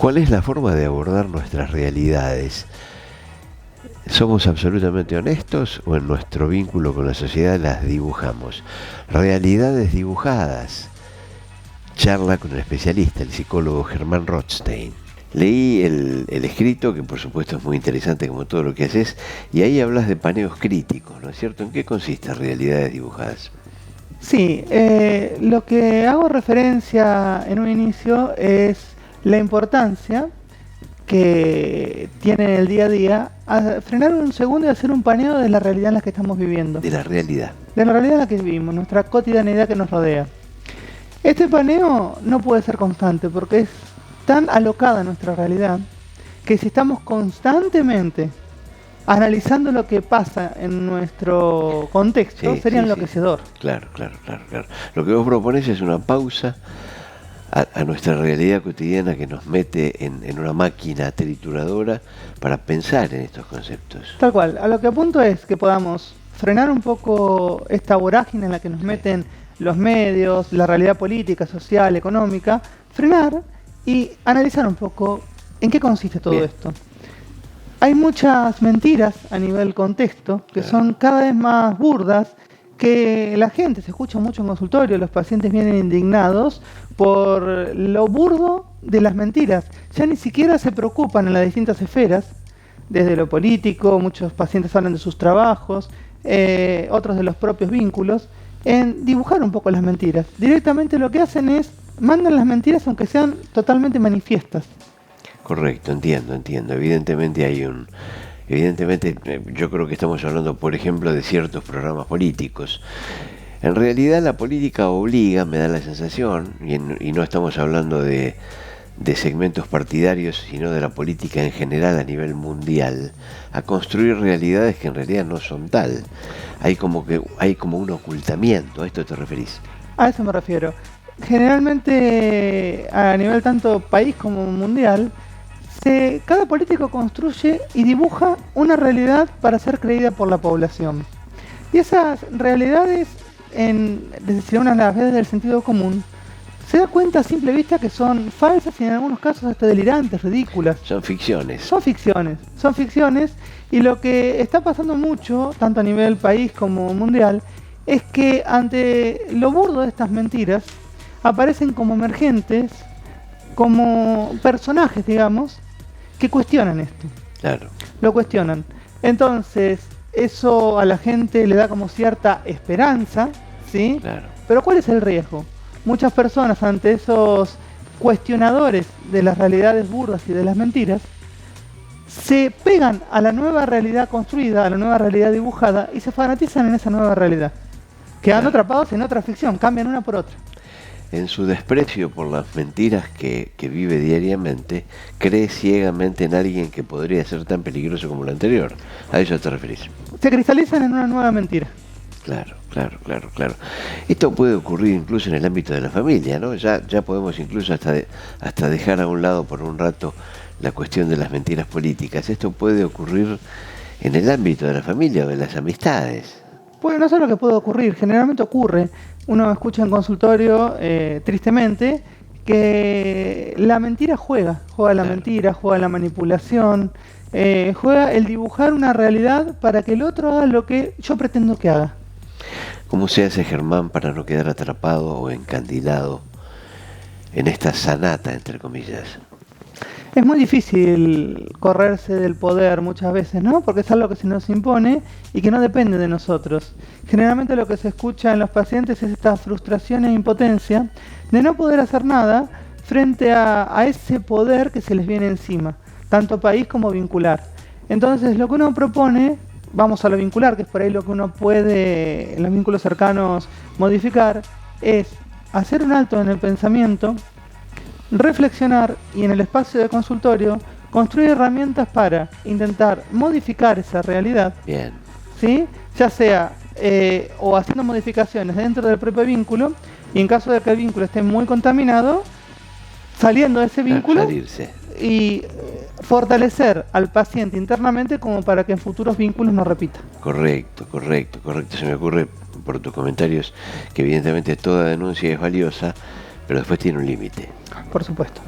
¿Cuál es la forma de abordar nuestras realidades? ¿Somos absolutamente honestos o en nuestro vínculo con la sociedad las dibujamos? Realidades dibujadas. Charla con el especialista, el psicólogo Germán Rothstein. Leí el escrito, que por supuesto es muy interesante como todo lo que haces, y ahí hablas de paneos críticos, ¿no es cierto? ¿En qué consiste realidades dibujadas? Sí, lo que hago referencia en un inicio es la importancia que tiene en el día a día a frenar un segundo y hacer un paneo de la realidad en la que estamos viviendo. De la realidad. De la realidad en la que vivimos, nuestra cotidianidad que nos rodea. Este paneo no puede ser constante porque es tan alocada nuestra realidad que si estamos constantemente analizando lo que pasa en nuestro contexto, sería enloquecedor. Claro. Lo que vos propones es una pausa a nuestra realidad cotidiana que nos mete en una máquina trituradora para pensar en estos conceptos. Tal cual, a lo que apunto es que podamos frenar un poco esta vorágine en la que nos meten los medios, la realidad política, social, económica, frenar y analizar un poco en qué consiste todo esto. Hay muchas mentiras a nivel contexto que son cada vez más burdas, que la gente se escucha mucho en consultorio, los pacientes vienen indignados por lo burdo de las mentiras. Ya ni siquiera se preocupan en las distintas esferas, desde lo político, muchos pacientes hablan de sus trabajos, otros de los propios vínculos, en dibujar un poco las mentiras. Directamente lo que hacen es, mandan las mentiras aunque sean totalmente manifiestas. Correcto, entiendo. Evidentemente, yo creo que estamos hablando, por ejemplo, de ciertos programas políticos. En realidad la política obliga, me da la sensación, y no estamos hablando de segmentos partidarios, sino de la política en general a nivel mundial, a construir realidades que en realidad no son tal. Hay como un ocultamiento. ¿A esto te referís? A eso me refiero. Generalmente, a nivel tanto país como mundial, cada político construye y dibuja una realidad para ser creída por la población. Y esas realidades, desde una de las veces del sentido común, se da cuenta a simple vista que son falsas y en algunos casos hasta delirantes, ridículas. Son ficciones. Son ficciones, y lo que está pasando mucho, tanto a nivel país como mundial, es que ante lo burdo de estas mentiras, aparecen como emergentes, como personajes, digamos, que cuestionan esto. Claro. Lo cuestionan. Entonces, eso a la gente le da como cierta esperanza, ¿sí? Claro. Pero ¿cuál es el riesgo? Muchas personas ante esos cuestionadores de las realidades burdas y de las mentiras, se pegan a la nueva realidad construida, a la nueva realidad dibujada y se fanatizan en esa nueva realidad, quedando atrapados en otra ficción, cambian una por otra. En su desprecio por las mentiras que vive diariamente, cree ciegamente en alguien que podría ser tan peligroso como el anterior. ¿A eso te referís? Se cristalizan en una nueva mentira. Claro. Esto puede ocurrir incluso en el ámbito de la familia, ¿no? Ya podemos incluso hasta dejar a un lado por un rato la cuestión de las mentiras políticas. Esto puede ocurrir en el ámbito de la familia o de las amistades. Pues no sé lo que puede ocurrir, generalmente ocurre. Uno escucha en consultorio, tristemente, que la mentira juega la mentira, juega la manipulación, juega el dibujar una realidad para que el otro haga lo que yo pretendo que haga. ¿Cómo se hace, Germán, para no quedar atrapado o encandilado en esta sanata, entre comillas? Es muy difícil correrse del poder muchas veces, ¿no? Porque es algo que se nos impone y que no depende de nosotros. Generalmente lo que se escucha en los pacientes es esta frustración e impotencia de no poder hacer nada frente a ese poder que se les viene encima, tanto país como vincular. Entonces lo que uno propone, vamos a lo vincular, que es por ahí lo que uno puede en los vínculos cercanos modificar, es hacer un alto en el pensamiento, reflexionar y en el espacio de consultorio construir herramientas para intentar modificar esa realidad. Bien. ¿Sí? Ya sea o haciendo modificaciones dentro del propio vínculo y en caso de que el vínculo esté muy contaminado, saliendo de ese vínculo y fortalecer al paciente internamente como para que en futuros vínculos no repita. Correcto. Se me ocurre por tus comentarios que evidentemente toda denuncia es valiosa, pero después tiene un límite. Por supuesto.